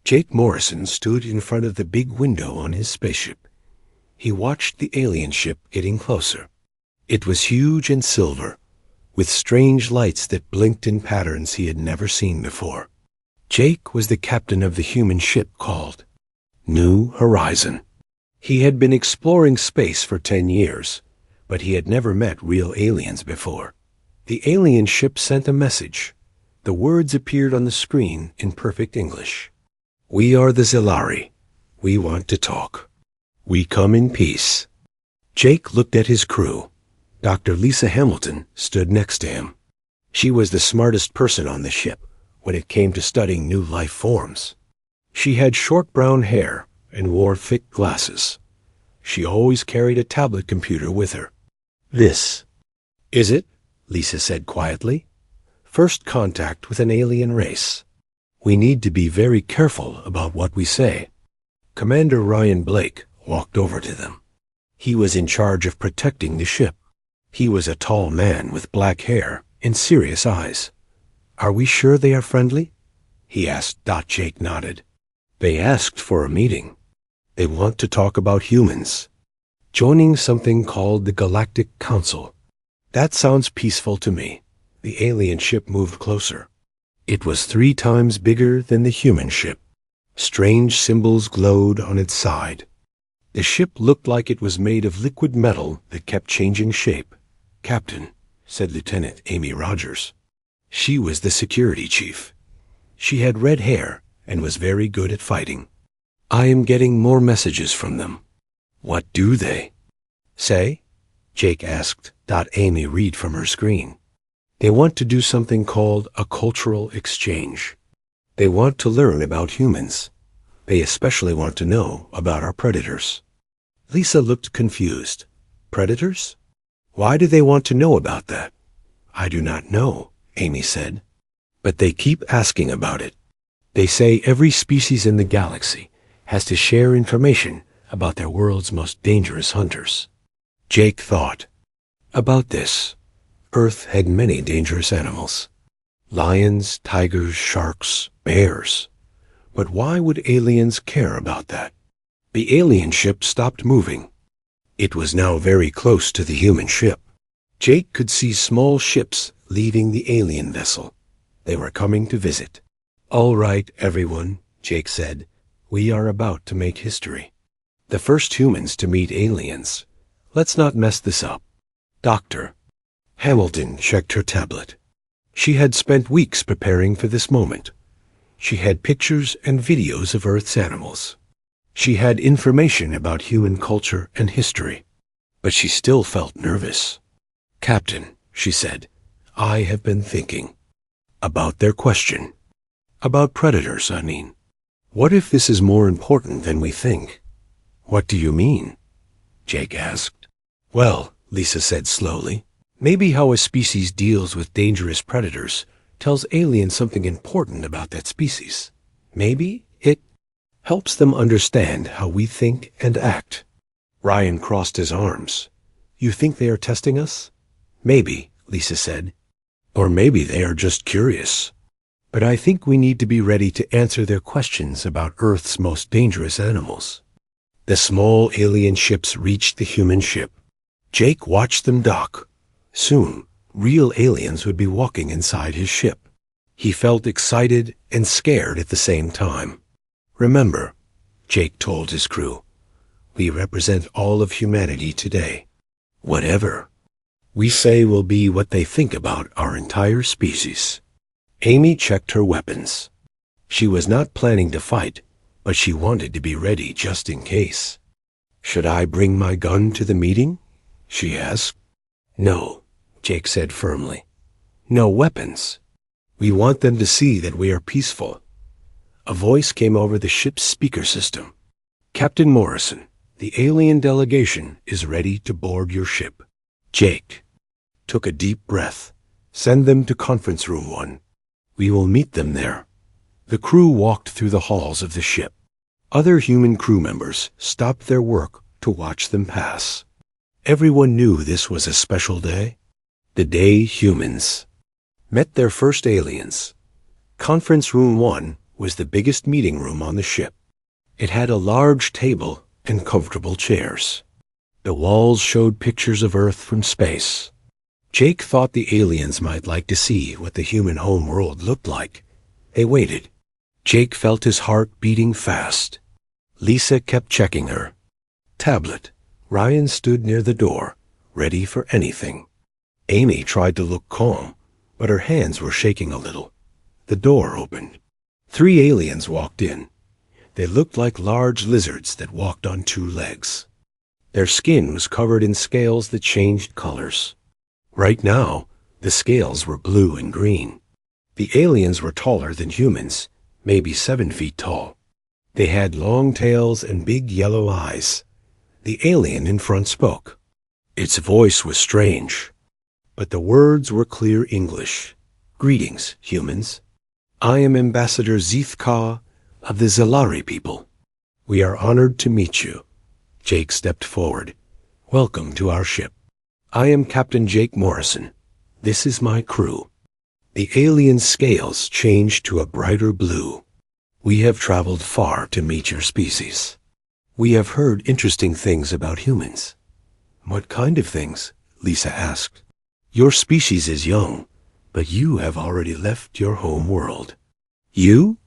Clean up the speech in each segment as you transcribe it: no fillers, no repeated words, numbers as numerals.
Jake Morrison stood in front of the big window on his spaceship. He watched the alien ship getting closer. It was huge and silver, with strange lights that blinked in patterns he had never seen before. Jake was the captain of the human ship called New Horizon. He had been exploring space for 10 years, but he had never met real aliens before. The alien ship sent a message. The words appeared on the screen in perfect English. "We are the Zilari. We want to talk. We come in peace." Jake looked at his crew. Dr. Lisa Hamilton stood next to him. She was the smartest person on the ship when it came to studying new life forms. She had short brown hair and wore thick glasses. She always carried a tablet computer with her. "This is it," Lisa said quietly. "First contact with an alien race. We need to be very careful about what we say." Commander Ryan Blake walked over to them. He was in charge of protecting the ship. He was a tall man with black hair and serious eyes. "Are we sure they are friendly?" he asked. Jake nodded. "They asked for a meeting. They want to talk about humans, joining something called the Galactic Council." "That sounds peaceful to me." The alien ship moved closer. It was 3 times bigger than the human ship. Strange symbols glowed on its side. The ship looked like it was made of liquid metal that kept changing shape. "Captain," said Lieutenant Amy Rogers. She was the security chief. She had red hair and was very good at fighting. "I am getting more messages from them." "What do they say?" Jake asked. Amy read from her screen. "They want to do something called a cultural exchange. They want to learn about humans. They especially want to know about our predators." Lisa looked confused. "Predators? Why do they want to know about that?" "I do not know," Amy said. "But they keep asking about it. They say every species in the galaxy has to share information about their world's most dangerous hunters." Jake thought about this. Earth had many dangerous animals. Lions, tigers, sharks, bears. But why would aliens care about that? The alien ship stopped moving. It was now very close to the human ship. Jake could see small ships leaving the alien vessel. They were coming to visit. "All right, everyone," Jake said. "We are about to make history. The first humans to meet aliens. Let's not mess this up." Dr. Hamilton checked her tablet. She had spent weeks preparing for this moment. She had pictures and videos of Earth's animals. She had information about human culture and history. But she still felt nervous. "Captain," she said, "I have been thinking about their question. About predators, I mean. What if this is more important than we think?" "What do you mean?" Jake asked. "Well," Lisa said slowly, "maybe how a species deals with dangerous predators tells aliens something important about that species. Maybe it helps them understand how we think and act." Ryan crossed his arms. "You think they are testing us?" "Maybe," Lisa said. "Or maybe they are just curious. But I think we need to be ready to answer their questions about Earth's most dangerous animals." The small alien ships reached the human ship. Jake watched them dock. Soon, real aliens would be walking inside his ship. He felt excited and scared at the same time. "Remember," Jake told his crew, "we represent all of humanity today. Whatever we say will be what they think about our entire species." Amy checked her weapons. She was not planning to fight, but she wanted to be ready just in case. "Should I bring my gun to the meeting?" she asked. "No," Jake said firmly. "No weapons. We want them to see that we are peaceful." A voice came over the ship's speaker system. "Captain Morrison, the alien delegation is ready to board your ship." Jake took a deep breath. "Send them to conference room 1. We will meet them there." The crew walked through the halls of the ship. Other human crew members stopped their work to watch them pass. Everyone knew this was a special day. The day humans met their first aliens. Conference room 1 was the biggest meeting room on the ship. It had a large table and comfortable chairs. The walls showed pictures of Earth from space. Jake thought the aliens might like to see what the human home world looked like. They waited. Jake felt his heart beating fast. Lisa kept checking her tablet. Ryan stood near the door, ready for anything. Amy tried to look calm, but her hands were shaking a little. The door opened. 3 aliens walked in. They looked like large lizards that walked on 2 legs. Their skin was covered in scales that changed colors. Right now, the scales were blue and green. The aliens were taller than humans, maybe 7 feet tall. They had long tails and big yellow eyes. The alien in front spoke. Its voice was strange, but the words were clear English. Greetings, humans. I am Ambassador Zithka of the Zalari people. We are honored to meet you. Jake stepped forward. Welcome to our ship. I am Captain Jake Morrison. This is my crew. The alien scales changed to a brighter blue. We have traveled far to meet your species. We have heard interesting things about humans. What kind of things? Lisa asked. Your species is young, but you have already left your home world. You?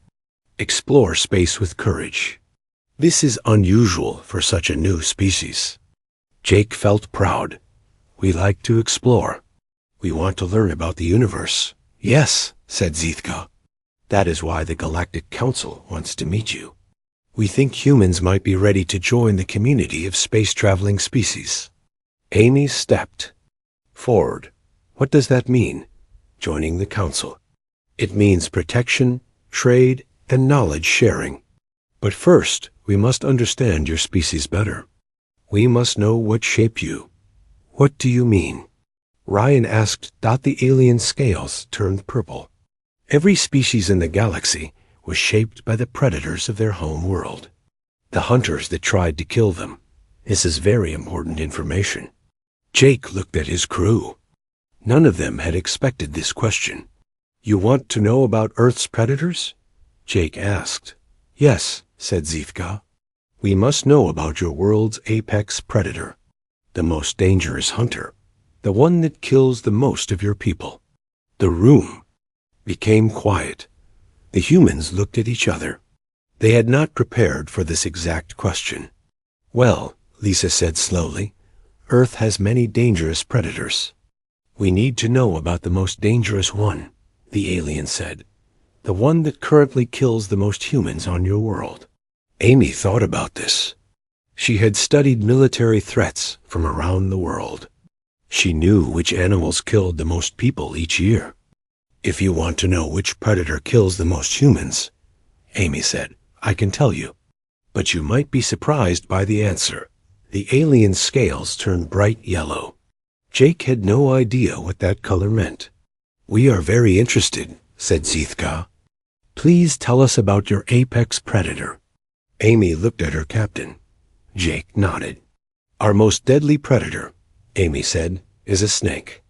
Explore space with courage. This is unusual for such a new species. Jake felt proud. We like to explore. We want to learn about the universe. Yes, said Zithka. That is why the Galactic Council wants to meet you. We think humans might be ready to join the community of space-traveling species. Amy stepped forward. What does that mean, joining the Council? It means protection, trade, and knowledge sharing. But first, we must understand your species better. We must know what shaped you. What do you mean? Ryan asked. The alien scales turned purple. Every species in the galaxy was shaped by the predators of their home world, the hunters that tried to kill them. This is very important information. Jake looked at his crew. None of them had expected this question. You want to know about Earth's predators? Jake asked. Yes, said Zithka. We must know about your world's apex predator, the most dangerous hunter, the one that kills the most of your people. The room became quiet. The humans looked at each other. They had not prepared for this exact question. Well, Lisa said slowly, Earth has many dangerous predators. We need to know about the most dangerous one, the alien said. The one that currently kills the most humans on your world. Amy thought about this. She had studied military threats from around the world. She knew which animals killed the most people each year. If you want to know which predator kills the most humans, Amy said, I can tell you. But you might be surprised by the answer. The alien scales turned bright yellow. Jake had no idea what that color meant. We are very interested, said Zithka. Please tell us about your apex predator. Amy looked at her captain. Jake nodded. Our most deadly predator, Amy said, is a snake.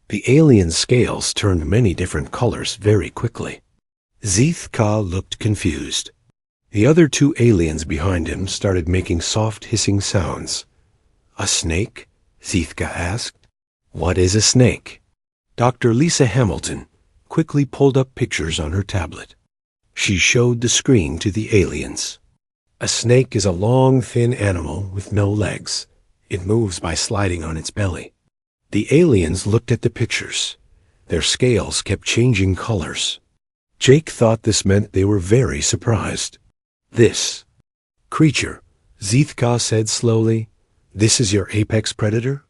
The alien scales turned many different colors very quickly. Zithka looked confused. The other 2 aliens behind him started making soft hissing sounds. A snake? Zithka asked. What is a snake? Dr. Lisa Hamilton quickly pulled up pictures on her tablet. She showed the screen to the aliens. A snake is a long, thin animal with no legs. It moves by sliding on its belly. The aliens looked at the pictures. Their scales kept changing colors. Jake thought this meant they were very surprised. This creature, Zithka said slowly, this is your apex predator?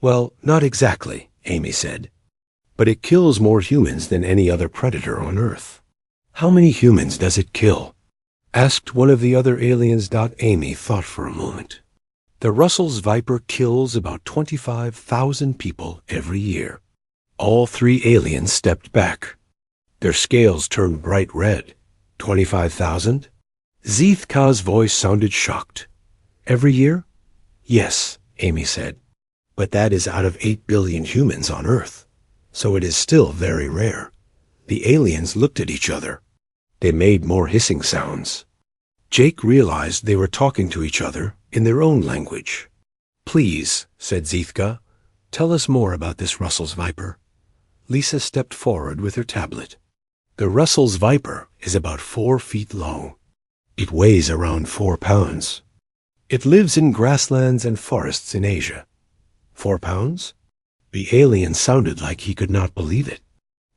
Well, not exactly, Amy said. But it kills more humans than any other predator on Earth. How many humans does it kill? Asked one of the other aliens. Amy thought for a moment. The Russell's Viper kills about 25,000 people every year. All 3 aliens stepped back. Their scales turned bright red. 25,000? Zithka's voice sounded shocked. Every year? Yes, Amy said. But that is out of 8 billion humans on Earth, so it is still very rare. The aliens looked at each other. They made more hissing sounds. Jake realized they were talking to each other in their own language. "Please," said Zithka, "tell us more about this Russell's Viper." Lisa stepped forward with her tablet. The Russell's Viper is about 4 feet long. It weighs around 4 pounds. It lives in grasslands and forests in Asia. 4 pounds? The alien sounded like he could not believe it.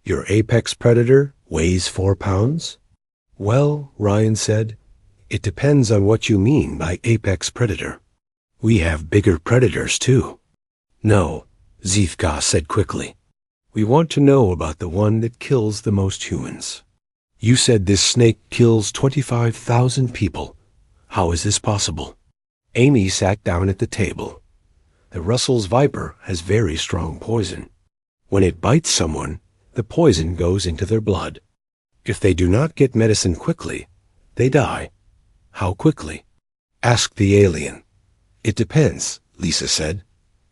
Your apex predator weighs 4 pounds? Well, Ryan said, it depends on what you mean by apex predator. We have bigger predators too. No, Zithka said quickly. We want to know about the one that kills the most humans. You said this snake kills 25,000 people. How is this possible? Amy sat down at the table. The Russell's Viper has very strong poison. When it bites someone, the poison goes into their blood. If they do not get medicine quickly, they die. How quickly? Asked the alien. It depends, Lisa said.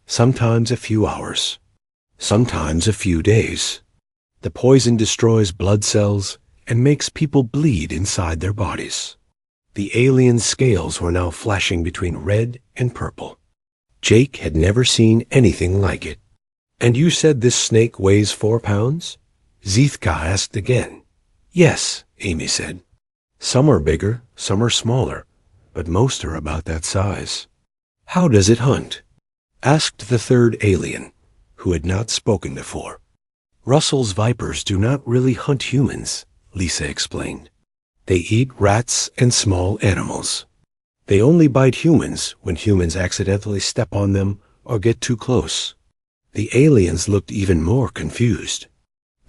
Sometimes a few hours. Sometimes a few days. The poison destroys blood cells and makes people bleed inside their bodies. The alien's scales were now flashing between red and purple. Jake had never seen anything like it. And you said this snake weighs 4 pounds? Zithka asked again. Yes, Amy said. Some are bigger, some are smaller, but most are about that size. How does it hunt? Asked the third alien, who had not spoken before. Russell's Vipers do not really hunt humans, Lisa explained. They eat rats and small animals. They only bite humans when humans accidentally step on them or get too close. The aliens looked even more confused.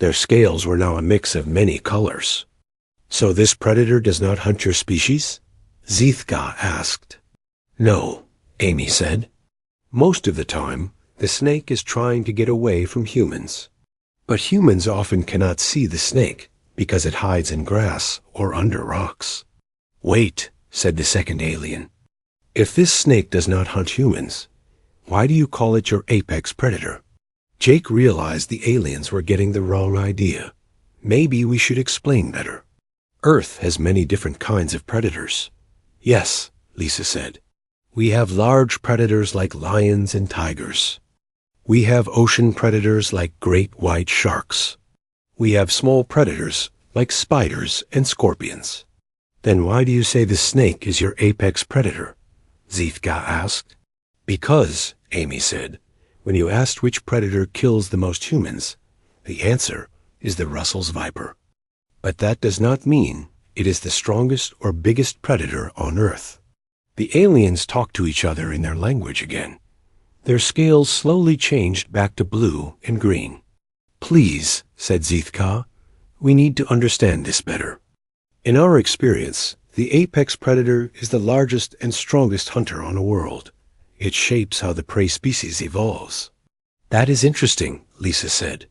Their scales were now a mix of many colors. So this predator does not hunt your species? Zithka asked. No, Amy said. Most of the time, the snake is trying to get away from humans. But humans often cannot see the snake because it hides in grass or under rocks. Wait, said the second alien. If this snake does not hunt humans, why do you call it your apex predator? Jake realized the aliens were getting the wrong idea. Maybe we should explain better. Earth has many different kinds of predators. Yes, Lisa said. We have large predators like lions and tigers. We have ocean predators like great white sharks. We have small predators like spiders and scorpions. Then why do you say the snake is your apex predator? Zithka asked. Because, Amy said, when you asked which predator kills the most humans, the answer is the Russell's Viper. But that does not mean it is the strongest or biggest predator on Earth. The aliens talked to each other in their language again. Their scales slowly changed back to blue and green. Please, said Zithka, we need to understand this better. In our experience, the apex predator is the largest and strongest hunter on a world. It shapes how the prey species evolves. That is interesting, Lisa said.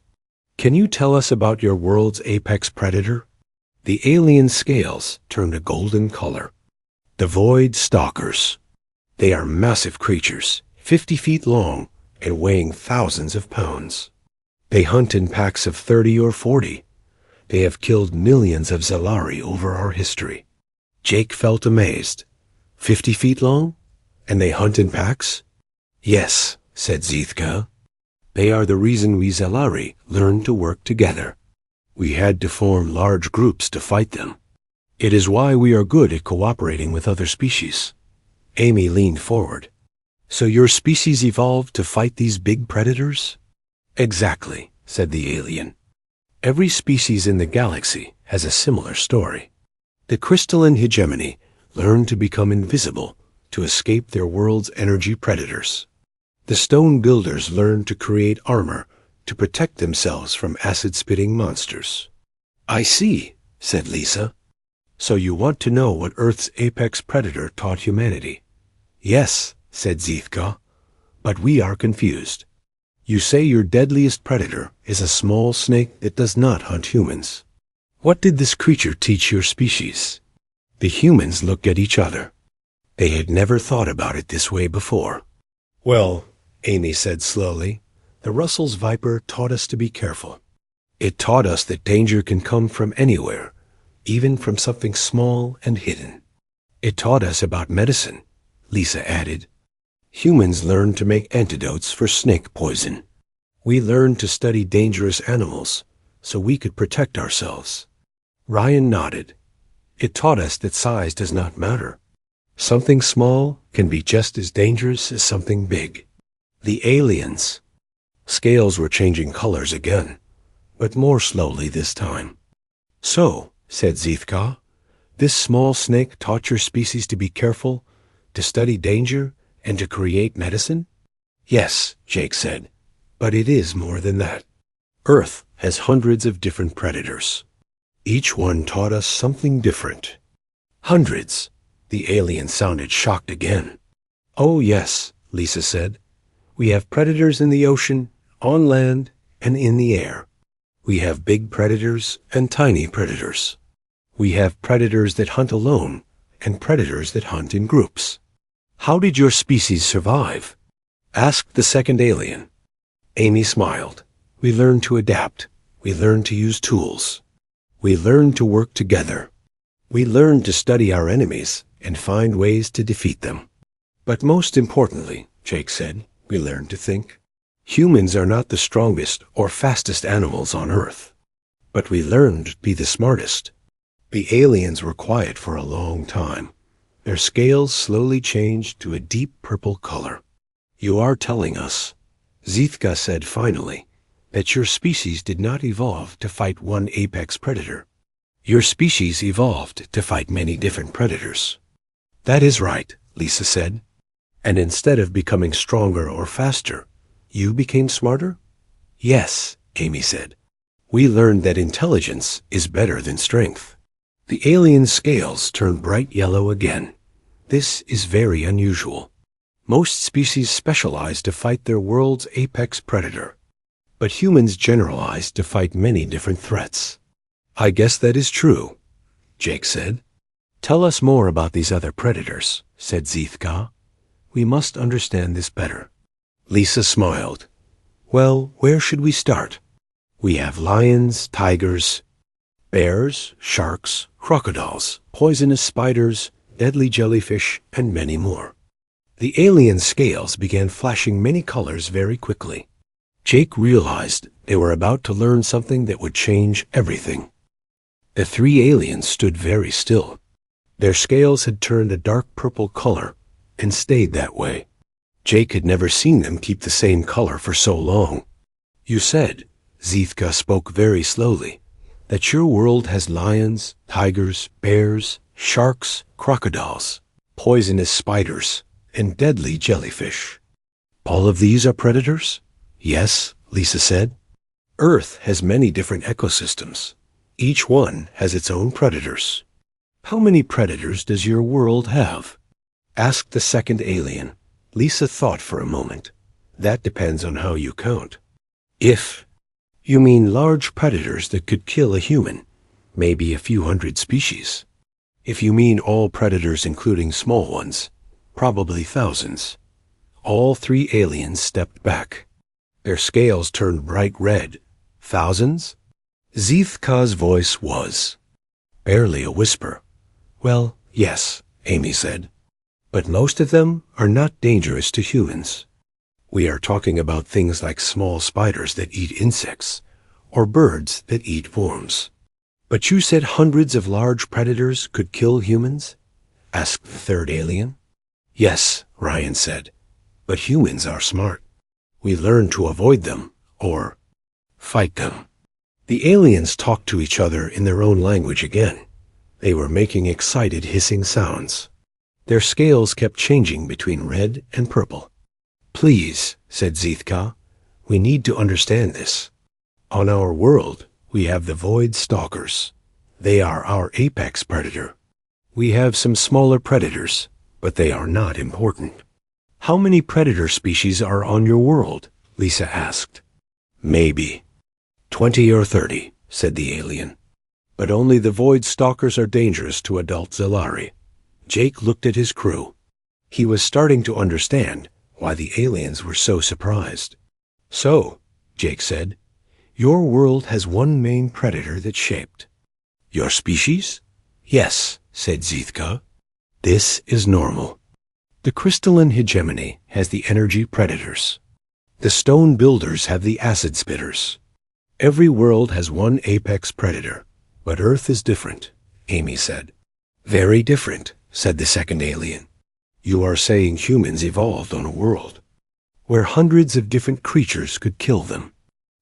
Can you tell us about your world's apex predator? The alien scales turned a golden color. The void stalkers. They are massive creatures, 50 feet long and weighing thousands of pounds. They hunt in packs of 30 or 40. They have killed millions of Zalari over our history. Jake felt amazed. 50 feet long? And they hunt in packs? Yes, said Zithka. They are the reason we Zalari learned to work together. We had to form large groups to fight them. It is why we are good at cooperating with other species. Amy leaned forward. So your species evolved to fight these big predators? Exactly, said the alien. Every species in the galaxy has a similar story. The crystalline hegemony learned to become invisible to escape their world's energy predators. The stone builders learned to create armor to protect themselves from acid-spitting monsters. I see, said Lisa. So you want to know what Earth's apex predator taught humanity? Yes, said Zithka, but we are confused. You say your deadliest predator is a small snake that does not hunt humans. What did this creature teach your species? The humans looked at each other. They had never thought about it this way before. Well, Amy said slowly, the Russell's Viper taught us to be careful. It taught us that danger can come from anywhere, even from something small and hidden. It taught us about medicine, Lisa added. Humans learned to make antidotes for snake poison. We learned to study dangerous animals so we could protect ourselves. Ryan nodded. It taught us that size does not matter. Something small can be just as dangerous as something big. The aliens. Scales were changing colors again, but more slowly this time. So, said Zithka, this small snake taught your species to be careful, to study danger, and to create medicine? Yes, Jake said, but it is more than that. Earth has hundreds of different predators. Each one taught us something different. Hundreds. The alien sounded shocked again. Oh yes, Lisa said. We have predators in the ocean, on land, and in the air. We have big predators and tiny predators. We have predators that hunt alone and predators that hunt in groups. How did your species survive? Asked the second alien. Amy smiled. We learned to adapt. We learned to use tools. We learned to work together. We learned to study our enemies and find ways to defeat them. But most importantly, Jake said, we learned to think. Humans are not the strongest or fastest animals on Earth, but we learned to be the smartest. The aliens were quiet for a long time. Their scales slowly changed to a deep purple color. You are telling us, Zithka said finally, that your species did not evolve to fight one apex predator. Your species evolved to fight many different predators. That is right, Lisa said. And instead of becoming stronger or faster, you became smarter? Yes, Amy said. We learned that intelligence is better than strength. The alien scales turned bright yellow again. This is very unusual. Most species specialize to fight their world's apex predator, but humans generalize to fight many different threats. I guess that is true, Jake said. Tell us more about these other predators, said Zithka. We must understand this better. Lisa smiled. Well, where should we start? We have lions, tigers, bears, sharks, crocodiles, poisonous spiders, deadly jellyfish, and many more. The alien scales began flashing many colors very quickly. Jake realized they were about to learn something that would change everything. The three aliens stood very still. Their scales had turned a dark purple color and stayed that way. Jake had never seen them keep the same color for so long. You said, Zithka spoke very slowly, that your world has lions, tigers, bears, sharks, crocodiles, poisonous spiders, and deadly jellyfish. All of these are predators? Yes, Lisa said. Earth has many different ecosystems. Each one has its own predators. How many predators does your world have? Asked the second alien. Lisa thought for a moment. That depends on how you count. If you mean large predators that could kill a human, maybe a few hundred species. If you mean all predators including small ones, probably thousands. All three aliens stepped back. Their scales turned bright red. Thousands? Zithka's voice was barely a whisper. Well, yes, Amy said. But most of them are not dangerous to humans. We are talking about things like small spiders that eat insects, or birds that eat worms. But you said hundreds of large predators could kill humans? Asked the third alien. Yes, Ryan said. But humans are smart. We learn to avoid them, or fight them. The aliens talked to each other in their own language again. They were making excited hissing sounds. Their scales kept changing between red and purple. Please, said Zithka, we need to understand this. On our world, we have the Void Stalkers. They are our apex predator. We have some smaller predators, but they are not important. How many predator species are on your world? Lisa asked. Maybe 20 or 30, said the alien. But only the Void Stalkers are dangerous to adult Zellari. Jake looked at his crew. He was starting to understand why the aliens were so surprised. So, Jake said, your world has one main predator that's shaped. Your species? Yes, said Zithka. This is normal. The crystalline hegemony has the energy predators. The stone builders have the acid spitters. Every world has one apex predator, but Earth is different, Amy said. Very different, said the second alien. You are saying humans evolved on a world where hundreds of different creatures could kill them.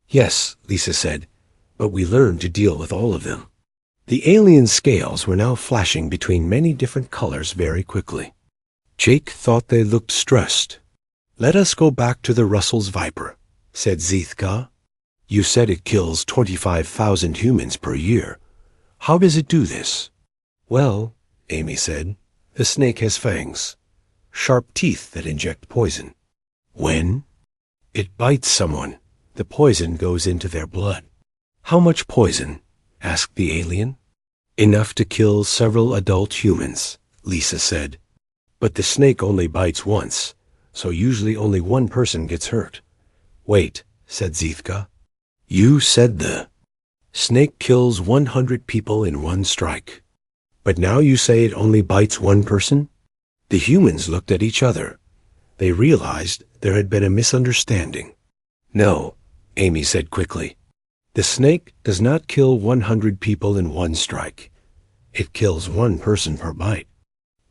Yes, Lisa said, but we learned to deal with all of them. The alien scales were now flashing between many different colors very quickly. Jake thought they looked stressed. Let us go back to the Russell's Viper, said Zithka. You said it kills 25,000 humans per year. How does it do this? Well, Amy said, the snake has fangs, sharp teeth that inject poison. When it bites someone, the poison goes into their blood. How much poison? Asked the alien. Enough to kill several adult humans, Lisa said. But the snake only bites once, so usually only one person gets hurt. Wait, said Zithka. You said the snake kills 100 people in one strike. But now you say it only bites one person? The humans looked at each other. They realized there had been a misunderstanding. No, Amy said quickly. The snake does not kill 100 people in one strike. It kills one person per bite.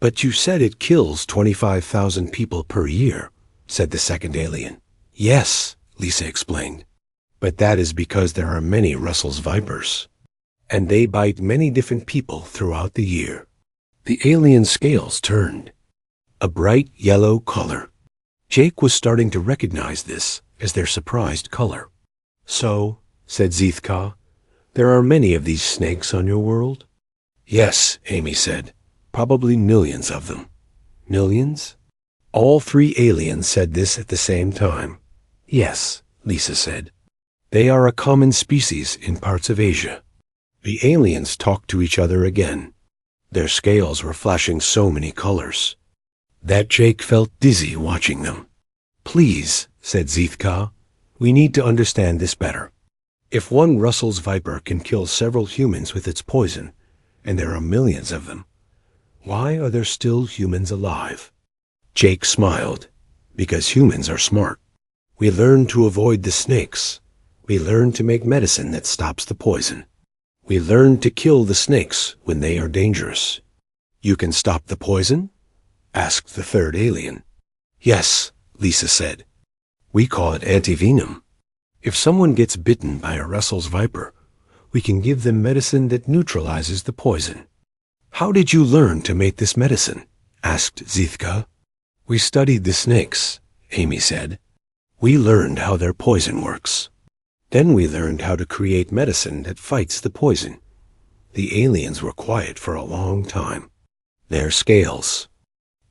But you said it kills 25,000 people per year, said the second alien. Yes, Lisa explained. But that is because there are many Russell's Vipers, and they bite many different people throughout the year. The alien scales turned a bright yellow color. Jake was starting to recognize this as their surprised color. So, said Zithka, there are many of these snakes on your world? Yes, Amy said. Probably millions of them. Millions? All three aliens said this at the same time. Yes, Lisa said. They are a common species in parts of Asia. The aliens talked to each other again. Their scales were flashing so many colors that Jake felt dizzy watching them. Please, said Zithka, we need to understand this better. If one Russell's Viper can kill several humans with its poison, and there are millions of them, why are there still humans alive? Jake smiled. Because humans are smart. We learned to avoid the snakes. We learned to make medicine that stops the poison. We learned to kill the snakes when they are dangerous. You can stop the poison? Asked the third alien. Yes, Lisa said. We call it antivenom. If someone gets bitten by a Russell's Viper, we can give them medicine that neutralizes the poison. How did you learn to make this medicine? Asked Zithka. We studied the snakes, Amy said. We learned how their poison works. Then we learned how to create medicine that fights the poison. The aliens were quiet for a long time. Their scales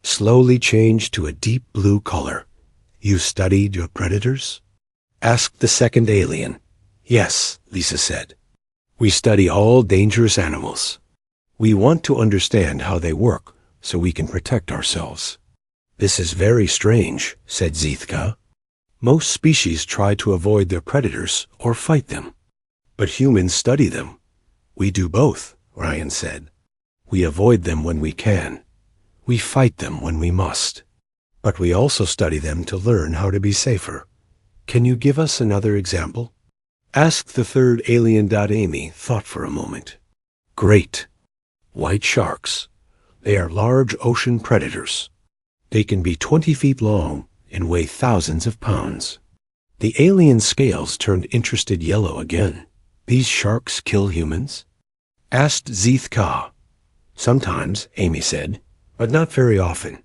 slowly changed to a deep blue color. You studied your predators? Asked the second alien. Yes, Lisa said. We study all dangerous animals. We want to understand how they work so we can protect ourselves. This is very strange, said Zithka. Most species try to avoid their predators or fight them. But humans study them. We do both, Ryan said. We avoid them when we can. We fight them when we must. But we also study them to learn how to be safer. Can you give us another example? Asked the third alien. Amy thought for a moment. Great. White sharks. They are large ocean predators. They can be 20 feet long and weigh thousands of pounds. The alien scales turned interested yellow again. These sharks kill humans? Asked Zithka. Sometimes, Amy said, but not very often.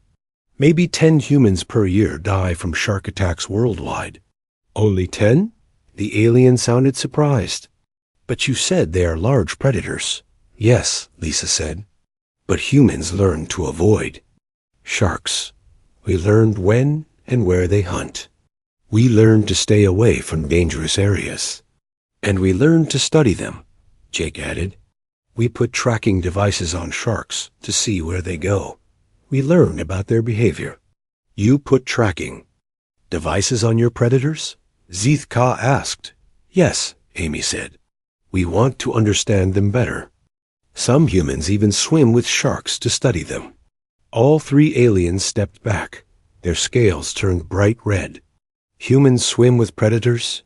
Maybe 10 humans per year die from shark attacks worldwide. Only 10? The alien sounded surprised. But you said they are large predators. Yes, Lisa said. But humans learned to avoid sharks. We learned when and where they hunt. We learned to stay away from dangerous areas. And we learned to study them, Jake added. We put tracking devices on sharks to see where they go. We learned about their behavior. You put tracking devices on your predators? Zithka asked. Yes, Amy said. We want to understand them better. Some humans even swim with sharks to study them. All three aliens stepped back. Their scales turned bright red. Humans swim with predators?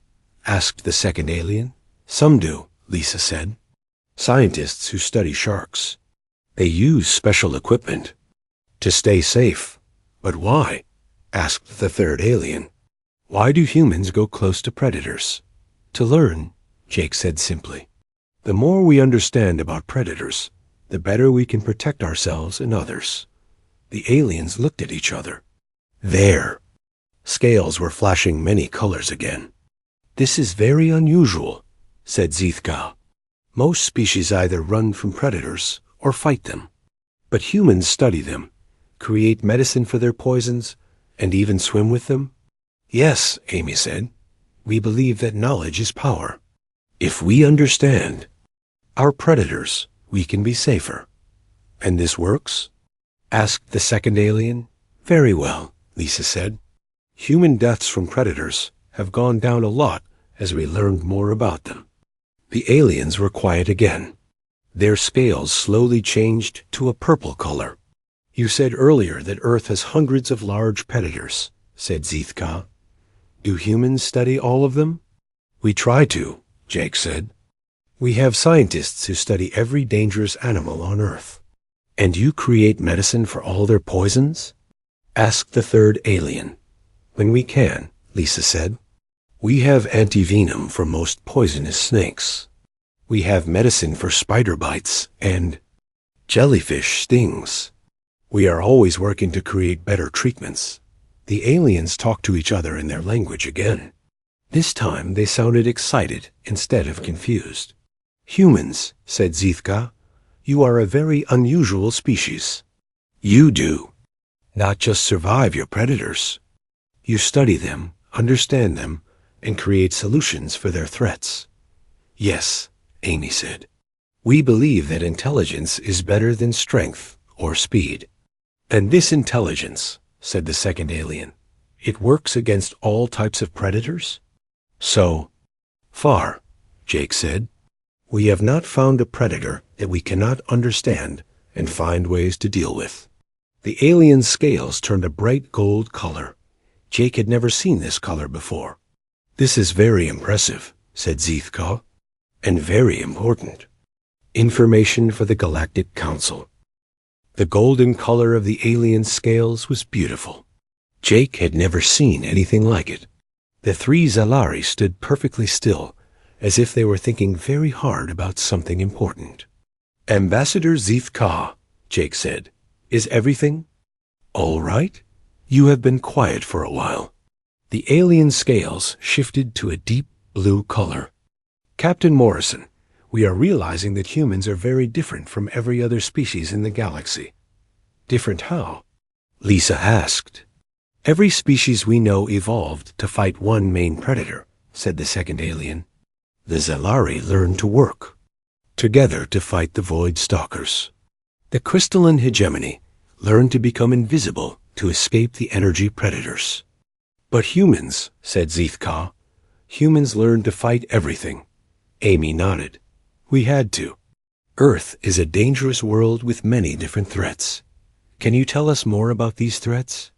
Asked the second alien. Some do, Lisa said. Scientists who study sharks. They use special equipment to stay safe. But why? Asked the third alien. Why do humans go close to predators? To learn, Jake said simply. The more we understand about predators, the better we can protect ourselves and others. The aliens looked at each other. There. Scales were flashing many colors again. This is very unusual, said Zithka. Most species either run from predators or fight them. But humans study them, create medicine for their poisons, and even swim with them? Yes, Amy said. We believe that knowledge is power. If we understand our predators, we can be safer. And this works? Asked the second alien. Very well, Lisa said. Human deaths from predators have gone down a lot as we learned more about them. The aliens were quiet again. Their scales slowly changed to a purple color. You said earlier that Earth has hundreds of large predators, said Zithka. Do humans study all of them? We try to, Jake said. We have scientists who study every dangerous animal on Earth. And you create medicine for all their poisons? Asked the third alien. When we can, Lisa said. We have antivenom for most poisonous snakes. We have medicine for spider bites and jellyfish stings. We are always working to create better treatments. The aliens talked to each other in their language again. This time they sounded excited instead of confused. Humans, said Zithka, you are a very unusual species. You do not just survive your predators. You study them, understand them, and create solutions for their threats. Yes, Amy said. We believe that intelligence is better than strength or speed. And this intelligence, said the second alien, it works against all types of predators? So far, Jake said, we have not found a predator that we cannot understand and find ways to deal with. The alien's scales turned a bright gold color. Jake had never seen this color before. This is very impressive, said Zithka, and very important. Information for the Galactic Council. The golden color of the alien's scales was beautiful. Jake had never seen anything like it. The three Zalari stood perfectly still, as if they were thinking very hard about something important. Ambassador Zithka, Jake said, is everything all right? You have been quiet for a while. The alien scales shifted to a deep blue color. Captain Morrison, we are realizing that humans are very different from every other species in the galaxy. Different how? Lisa asked. Every species we know evolved to fight one main predator, said the second alien. The Zalari learned to work together to fight the Void Stalkers. The crystalline hegemony learned to become invisible to escape the energy predators. But humans, said Zithka, humans learned to fight everything. Amy nodded. We had to. Earth is a dangerous world with many different threats. Can you tell us more about these threats?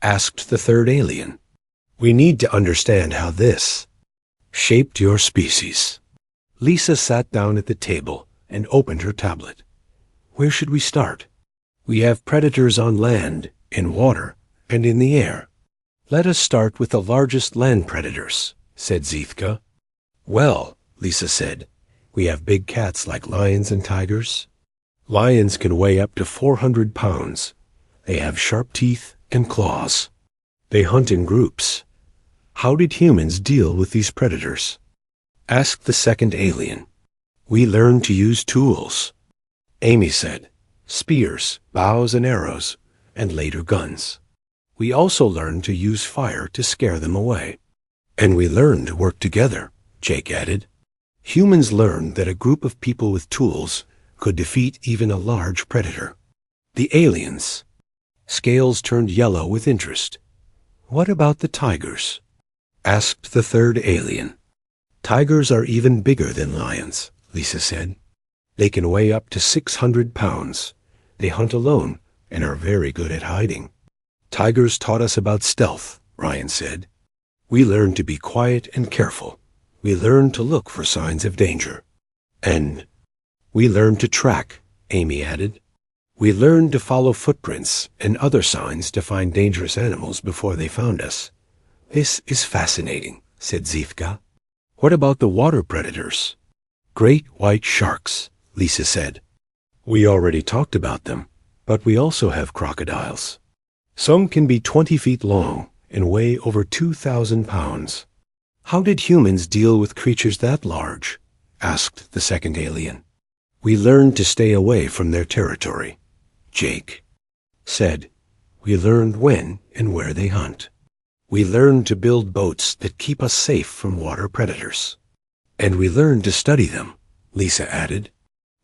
Asked the third alien. We need to understand how this shaped your species. Lisa sat down at the table and opened her tablet. Where should we start? We have predators on land, in water, and in the air. Let us start with the largest land predators, said Zithka. Well, Lisa said, we have big cats like lions and tigers. Lions can weigh up to 400 pounds. They have sharp teeth and claws. They hunt in groups. How did humans deal with these predators? Asked the second alien. We learned to use tools. Amy said, spears, bows and arrows, and later guns. We also learned to use fire to scare them away. And we learned to work together, Jake added. Humans learned that a group of people with tools could defeat even a large predator. The aliens. Scales turned yellow with interest. What about the tigers? Asked the third alien. Tigers are even bigger than lions, Lisa said. They can weigh up to 600 pounds. They hunt alone and are very good at hiding. Tigers taught us about stealth, Ryan said. We learned to be quiet and careful. We learned to look for signs of danger. And we learned to track, Amy added. We learned to follow footprints and other signs to find dangerous animals before they found us. This is fascinating, said Zivka. What about the water predators? Great white sharks, Lisa said. We already talked about them, but we also have crocodiles. Some can be 20 feet long and weigh over 2,000 pounds. How did humans deal with creatures that large? Asked the second alien. We learned to stay away from their territory, Jake said. We learned when and where they hunt. We learned to build boats that keep us safe from water predators. And we learned to study them, Lisa added.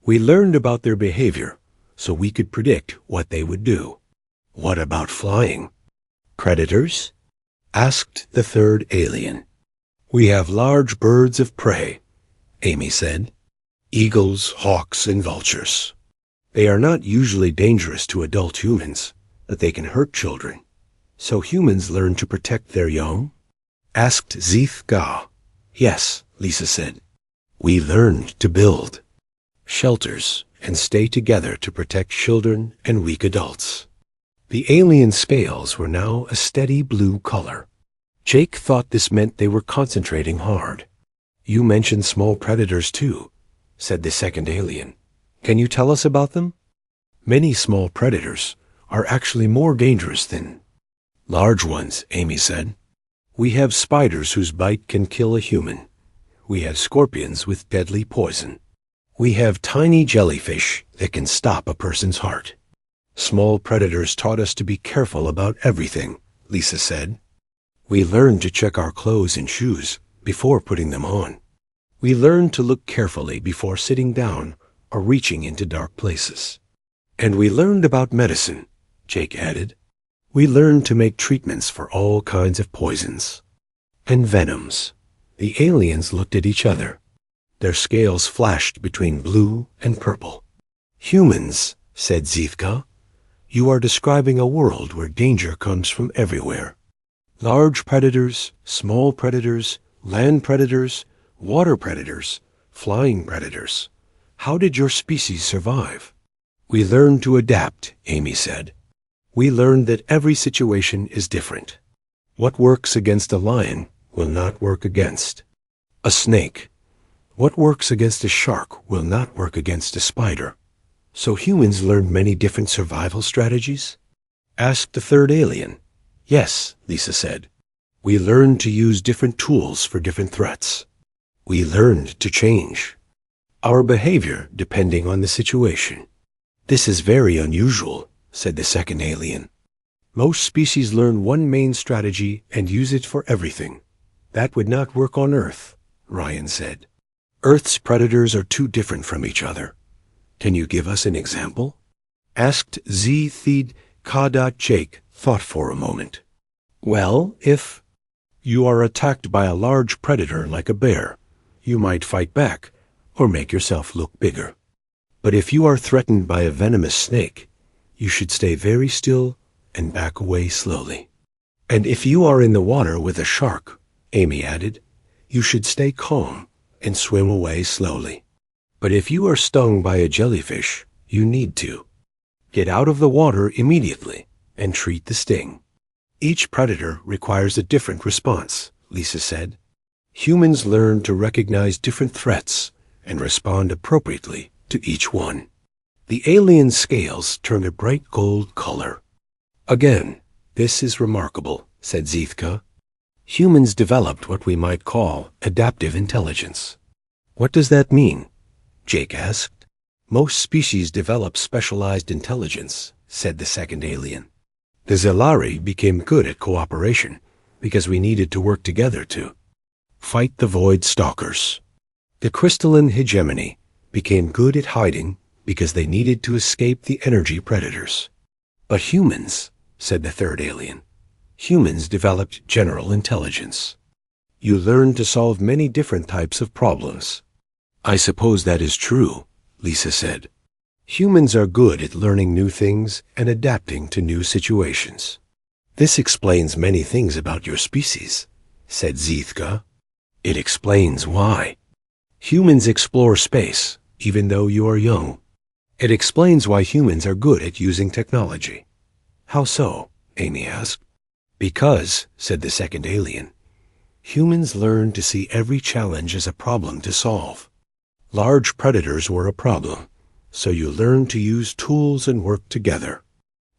We learned about their behavior so we could predict what they would do. What about flying? Predators? Asked the third alien. We have large birds of prey, Amy said. Eagles, hawks, and vultures. They are not usually dangerous to adult humans, but they can hurt children. So humans learn to protect their young? Asked Zivka. Yes, Lisa said. We learned to build shelters and stay together to protect children and weak adults. The alien scales were now a steady blue color. Jake thought this meant they were concentrating hard. You mentioned small predators too, said the second alien. Can you tell us about them? Many small predators are actually more dangerous than large ones, Amy said. We have spiders whose bite can kill a human. We have scorpions with deadly poison. We have tiny jellyfish that can stop a person's heart. Small predators taught us to be careful about everything, Lisa said. We learned to check our clothes and shoes before putting them on. We learned to look carefully before sitting down or reaching into dark places. And we learned about medicine, Jake added. We learned to make treatments for all kinds of poisons and venoms. The aliens looked at each other. Their scales flashed between blue and purple. Humans, said Zivka, you are describing a world where danger comes from everywhere. Large predators, small predators, land predators, water predators, flying predators. How did your species survive? We learned to adapt, Amy said. We learned that every situation is different. What works against a lion will not work against a snake. What works against a shark will not work against a spider. So humans learned many different survival strategies? Asked the third alien. Yes, Lisa said. We learned to use different tools for different threats. We learned to change our behavior depending on the situation. This is very unusual, said the second alien. Most species learn one main strategy and use it for everything. That would not work on Earth, Ryan said. Earth's predators are too different from each other. Can you give us an example? Asked Z-Theed Kadat Jake thought for a moment. Well, if you are attacked by a large predator like a bear, you might fight back or make yourself look bigger. But if you are threatened by a venomous snake, you should stay very still and back away slowly. And if you are in the water with a shark, Amy added, you should stay calm and swim away slowly. But if you are stung by a jellyfish, you need to get out of the water immediately and treat the sting. Each predator requires a different response, Lisa said. Humans learn to recognize different threats and respond appropriately to each one. The alien scales turned a bright gold color. Again, this is remarkable, said Zivka. Humans developed what we might call adaptive intelligence. What does that mean? Jake asked. Most species develop specialized intelligence, said the second alien. The Zelari became good at cooperation because we needed to work together to fight the void stalkers. The crystalline hegemony became good at hiding because they needed to escape the energy predators. But humans, said the third alien, humans developed general intelligence. You learned to solve many different types of problems. I suppose that is true, Lisa said. Humans are good at learning new things and adapting to new situations. This explains many things about your species, said Zithka. It explains why. Humans explore space, even though you are young. It explains why humans are good at using technology. How so? Amy asked. Because, said the second alien, humans learn to see every challenge as a problem to solve. Large predators were a problem, so you learn to use tools and work together.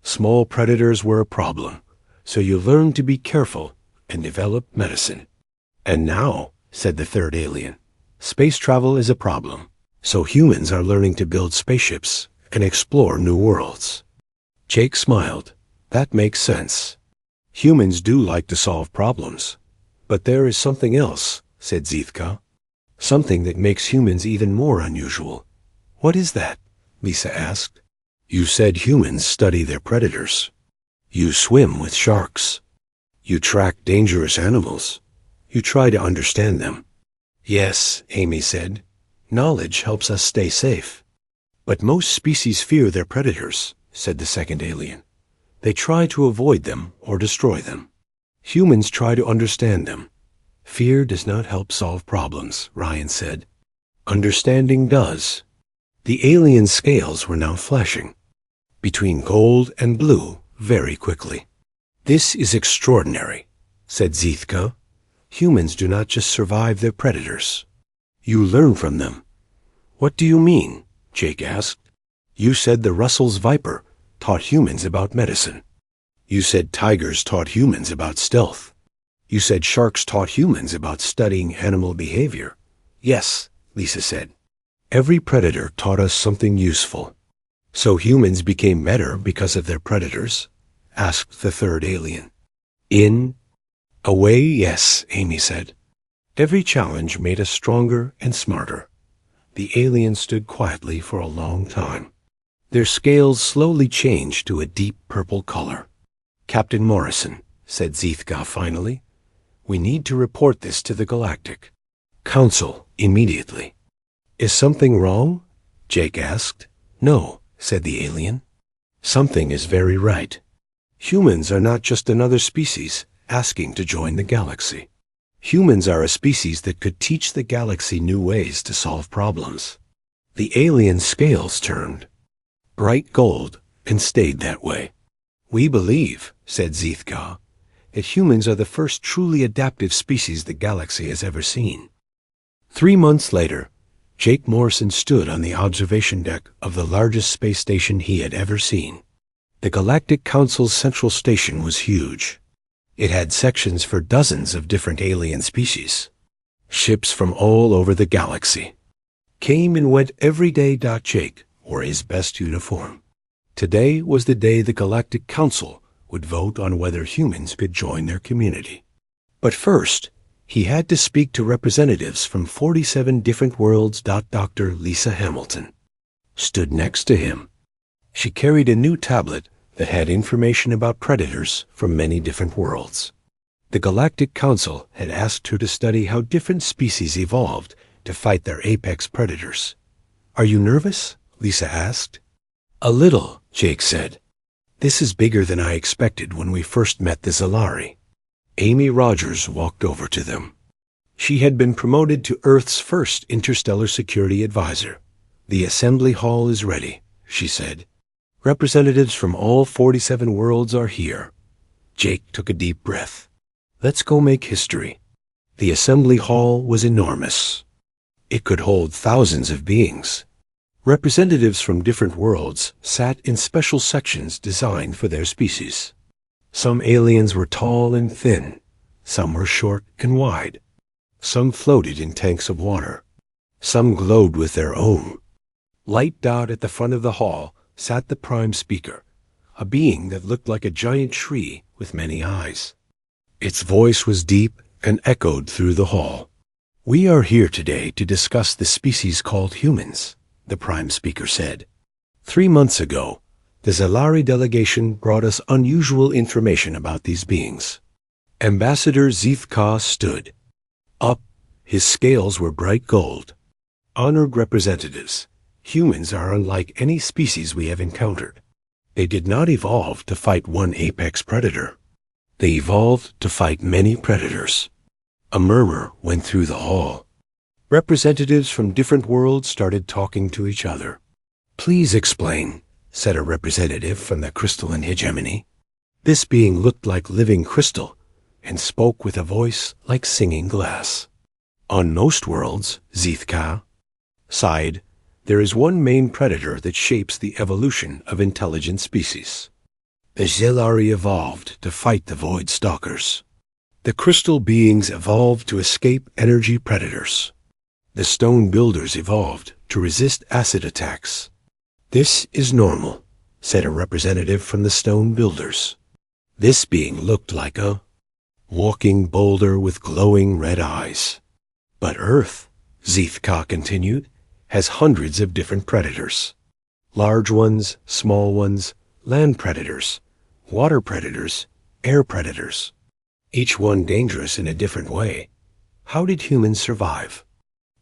Small predators were a problem, so you learn to be careful and develop medicine. And now, said the third alien, space travel is a problem, so humans are learning to build spaceships and explore new worlds. Jake smiled. That makes sense. Humans do like to solve problems. But there is something else, said Zithka. Something that makes humans even more unusual. What is that? Lisa asked. You said humans study their predators. You swim with sharks. You track dangerous animals. You try to understand them. Yes, Amy said. Knowledge helps us stay safe. But most species fear their predators, said the second alien. They try to avoid them or destroy them. Humans try to understand them. Fear does not help solve problems, Ryan said. Understanding does. The alien scales were now flashing, between gold and blue, very quickly. This is extraordinary, said Zithka. Humans do not just survive their predators. You learn from them. What do you mean? Jake asked. You said the Russell's viper taught humans about medicine. You said tigers taught humans about stealth. You said sharks taught humans about studying animal behavior. Yes, Lisa said. Every predator taught us something useful. So humans became better because of their predators? Asked the third alien. In a way, yes, Amy said. Every challenge made us stronger and smarter. The aliens stood quietly for a long time. Their scales slowly changed to a deep purple color. Captain Morrison, said Zithka finally, we need to report this to the Galactic Council immediately. Is something wrong? Jake asked. No, said the alien. Something is very right. Humans are not just another species asking to join the galaxy. Humans are a species that could teach the galaxy new ways to solve problems. The alien scales turned bright gold and stayed that way. We believe, said Zithka, that humans are the first truly adaptive species the galaxy has ever seen. 3 months later, Jake Morrison stood on the observation deck of the largest space station he had ever seen. The Galactic Council's central station was huge. It had sections for dozens of different alien species. Ships from all over the galaxy came and went every day. Jake wore his best uniform. Today was the day the Galactic Council would vote on whether humans could join their community. But first, he had to speak to representatives from 47 different worlds. Dr. Lisa Hamilton stood next to him. She carried a new tablet that had information about predators from many different worlds. The Galactic Council had asked her to study how different species evolved to fight their apex predators. Are you nervous? Lisa asked. A little, Jake said. This is bigger than I expected when we first met the Zalari. Amy Rogers walked over to them. She had been promoted to Earth's first interstellar security advisor. The assembly hall is ready, she said. Representatives from all 47 worlds are here. Jake took a deep breath. Let's go make history. The assembly hall was enormous. It could hold thousands of beings. Representatives from different worlds sat in special sections designed for their species. Some aliens were tall and thin. Some were short and wide. Some floated in tanks of water. Some glowed with their own light. At the front of the hall sat the prime speaker, a being that looked like a giant tree with many eyes. Its voice was deep and echoed through the hall. We are here today to discuss the species called humans, the prime speaker said. 3 months ago, the Zalari delegation brought us unusual information about these beings. Ambassador Zithka stood up. His scales were bright gold. Honored representatives, Humans are unlike any species we have encountered. They did not evolve to fight one apex predator. They evolved to fight many predators. A murmur went through the hall. Representatives from different worlds started talking to each other. "Please explain," said a representative from the crystalline hegemony. This being looked like living crystal and spoke with a voice like singing glass. "On most worlds," Zithka sighed, "there is one main predator that shapes the evolution of intelligent species. The Zelari evolved to fight the Void Stalkers. The crystal beings evolved to escape energy predators. The stone builders evolved to resist acid attacks." "This is normal," said a representative from the stone builders. This being looked like a walking boulder with glowing red eyes. "But Earth," Zithka continued, "has hundreds of different predators. Large ones, small ones, land predators, water predators, air predators. Each one dangerous in a different way. How did humans survive?"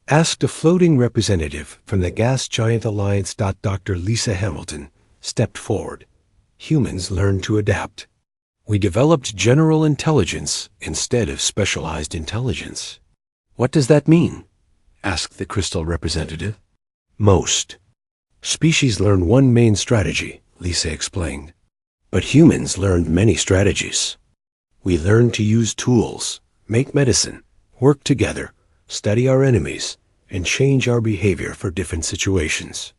Asked a floating representative from the Gas Giant Alliance. Dr. Lisa Hamilton stepped forward. "Humans learned to adapt. We developed general intelligence instead of specialized intelligence." "What does that mean?" asked the crystal representative. "Most species learn one main strategy," Lisa explained. "But humans learned many strategies. We learned to use tools, make medicine, work together, study our enemies, and change our behavior for different situations."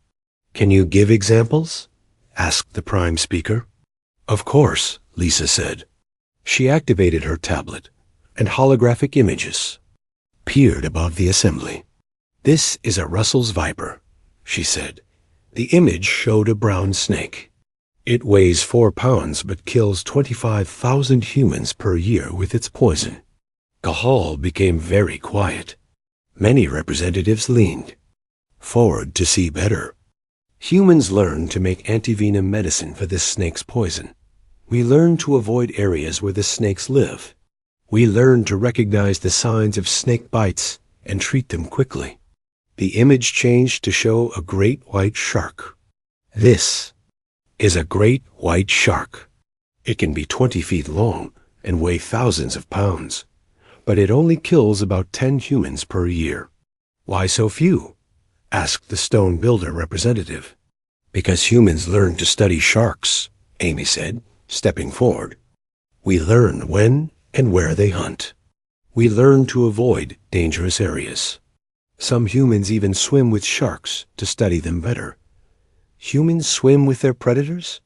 "Can you give examples?" asked the prime speaker. "Of course," Lisa said. She activated her tablet, and holographic images appeared above the assembly. "This is a Russell's viper," she said. The image showed a brown snake. "It weighs 4 pounds but kills 25,000 humans per year with its poison." The hall became very quiet. Many representatives leaned forward to see better. "Humans learned to make antivenom medicine for this snake's poison. We learned to avoid areas where the snakes live. We learned to recognize the signs of snake bites and treat them quickly." The image changed to show a great white shark. "This is a great white shark. It can be 20 feet long and weigh thousands of pounds, but it only kills about 10 humans per year." "Why so few?" asked the stone builder representative. "Because humans learned to study sharks," Amy said, stepping forward. "We learn when and where they hunt. We learn to avoid dangerous areas. Some humans even swim with sharks to study them better." "Humans swim with their predators?"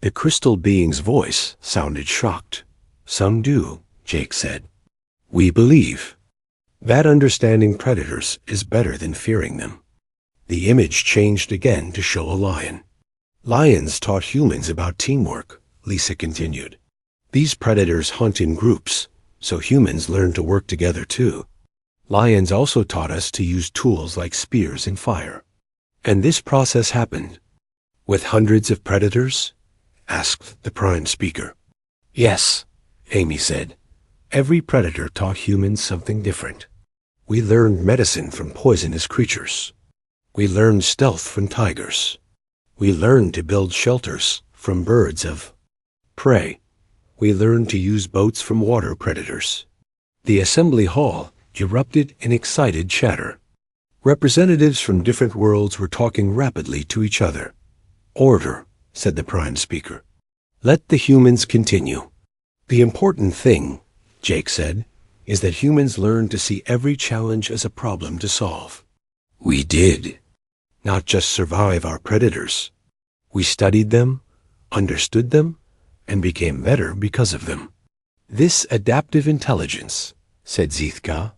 The crystal being's voice sounded shocked. "Some do," Jake said. "We believe that understanding predators is better than fearing them." The image changed again to show a lion. "Lions taught humans about teamwork," Lisa continued. "These predators hunt in groups, so humans learn to work together too. Lions also taught us to use tools like spears and fire." "And this process happened with hundreds of predators?" asked the prime speaker. "Yes," Amy said. "Every predator taught humans something different. We learned medicine from poisonous creatures. We learned stealth from tigers. We learned to build shelters from birds of prey. We learned to use boats from water predators." The assembly hall erupted in excited chatter. Representatives from different worlds were talking rapidly to each other. "Order," said the prime speaker. "Let the humans continue. The important thing," Jake said, "is that humans learn to see every challenge as a problem to solve. We did. Not just survive our predators. We studied them, understood them, and became better because of them." "This adaptive intelligence," said Zithka,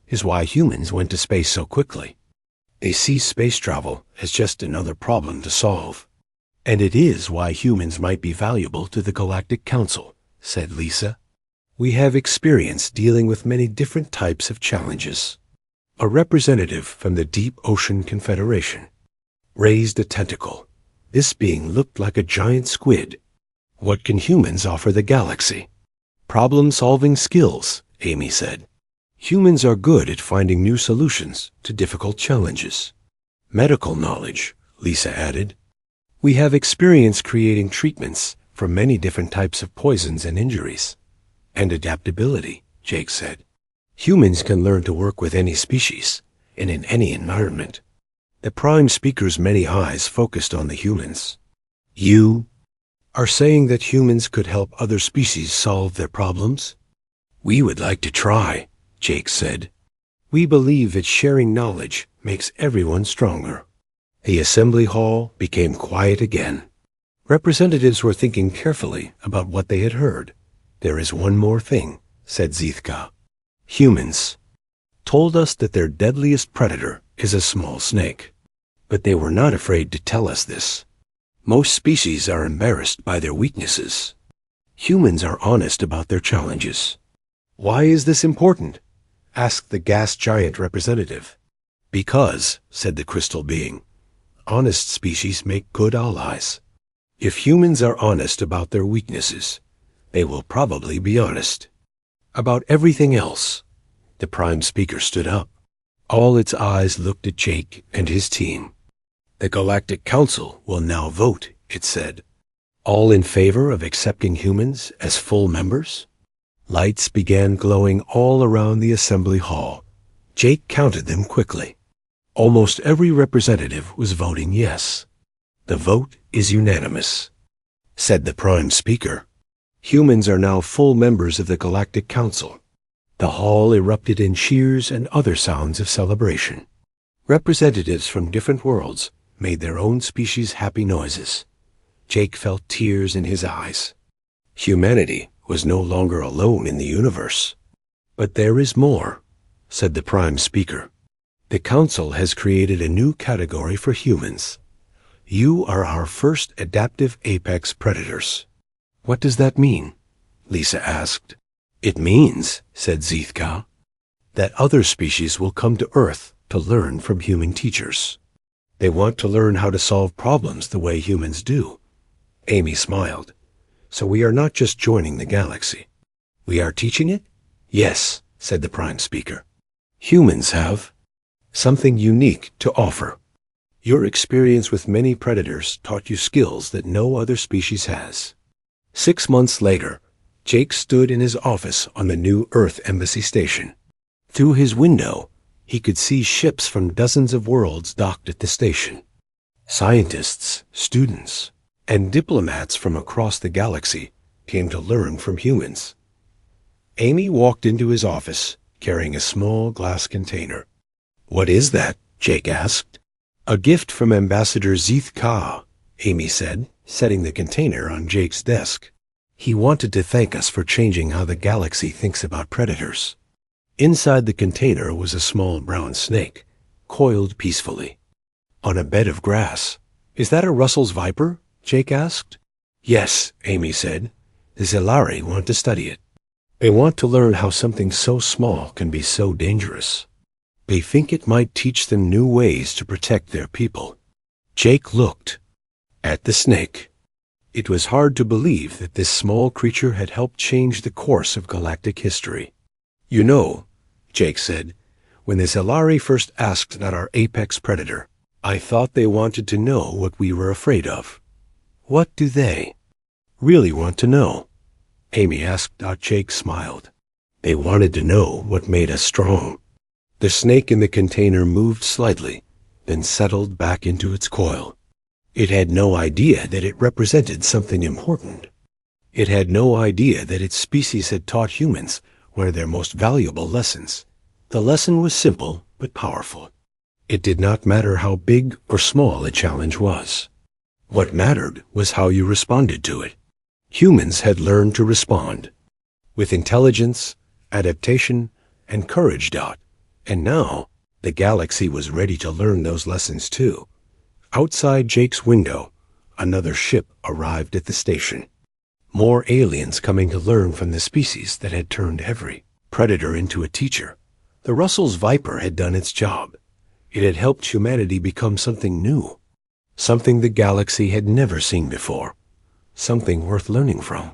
"is why humans went to space so quickly. They see space travel as just another problem to solve. And it is why humans might be valuable to the Galactic Council," said Lisa. "We have experience dealing with many different types of challenges." A representative from the Deep Ocean Confederation raised a tentacle. This being looked like a giant squid. "What can humans offer the galaxy?" "Problem-solving skills," Amy said. "Humans are good at finding new solutions to difficult challenges. Medical knowledge, Lisa added. We have experience creating treatments for many different types of poisons and injuries. And adaptability, Jake said. Humans can learn to work with any species and in any environment. The prime speaker's many eyes focused on the humans. You are saying that humans could help other species solve their problems? We would like to try, Jake said. We believe that sharing knowledge makes everyone stronger. The assembly hall became quiet again. Representatives were thinking carefully about what they had heard. There is one more thing, said Zithka. Humans told us that their deadliest predator is a small snake. But they were not afraid to tell us this. Most species are embarrassed by their weaknesses. Humans are honest about their challenges. Why is this important? Asked the gas giant representative. Because, said the crystal being, honest species make good allies. If humans are honest about their weaknesses, they will probably be honest about everything else. The prime speaker stood up. All its eyes looked at Jake and his team. The Galactic Council will now vote, it said. All in favor of accepting humans as full members? Lights began glowing all around the assembly hall. Jake counted them quickly. Almost every representative was voting yes. The vote is unanimous, said the prime speaker. Humans are now full members of the Galactic Council. The hall erupted in cheers and other sounds of celebration. Representatives from different worlds made their own species happy noises. Jake felt tears in his eyes. Humanity was no longer alone in the universe. But there is more, said the prime speaker. The council has created a new category for humans. You are our first adaptive apex predators. What does that mean? Lisa asked. It means, said Zithka, that other species will come to Earth to learn from human teachers. They want to learn how to solve problems the way humans do. Amy smiled. So we are not just joining the galaxy. We are teaching it? Yes, said the prime speaker. Humans have something unique to offer. Your experience with many predators taught you skills that no other species has. 6 months later, Jake stood in his office on the new Earth Embassy station. Through his window, he could see ships from dozens of worlds docked at the station. Scientists, students, and diplomats from across the galaxy came to learn from humans. Amy walked into his office, carrying a small glass container. What is that? Jake asked. A gift from Ambassador Zithka, Amy said, setting the container on Jake's desk. He wanted to thank us for changing how the galaxy thinks about predators. Inside the container was a small brown snake, coiled peacefully on a bed of grass. Is that a Russell's viper? Jake asked. Yes, Amy said. The Zelari want to study it. They want to learn how something so small can be so dangerous. They think it might teach them new ways to protect their people. Jake looked at the snake. It was hard to believe that this small creature had helped change the course of galactic history. You know, Jake said, when the Zelari first asked about our apex predator, I thought they wanted to know what we were afraid of. What do they really want to know? Amy asked. Jake smiled. They wanted to know what made us strong. The snake in the container moved slightly, then settled back into its coil. It had no idea that it represented something important. It had no idea that its species had taught humans one of their most valuable lessons. The lesson was simple but powerful. It did not matter how big or small a challenge was. What mattered was how you responded to it. Humans had learned to respond with intelligence, adaptation, and courage. And now the galaxy was ready to learn those lessons too. Outside Jake's window, another ship arrived at the station. More aliens coming to learn from the species that had turned every predator into a teacher. The Russell's Viper had done its job. It had helped humanity become something new, something the galaxy had never seen before, something worth learning from.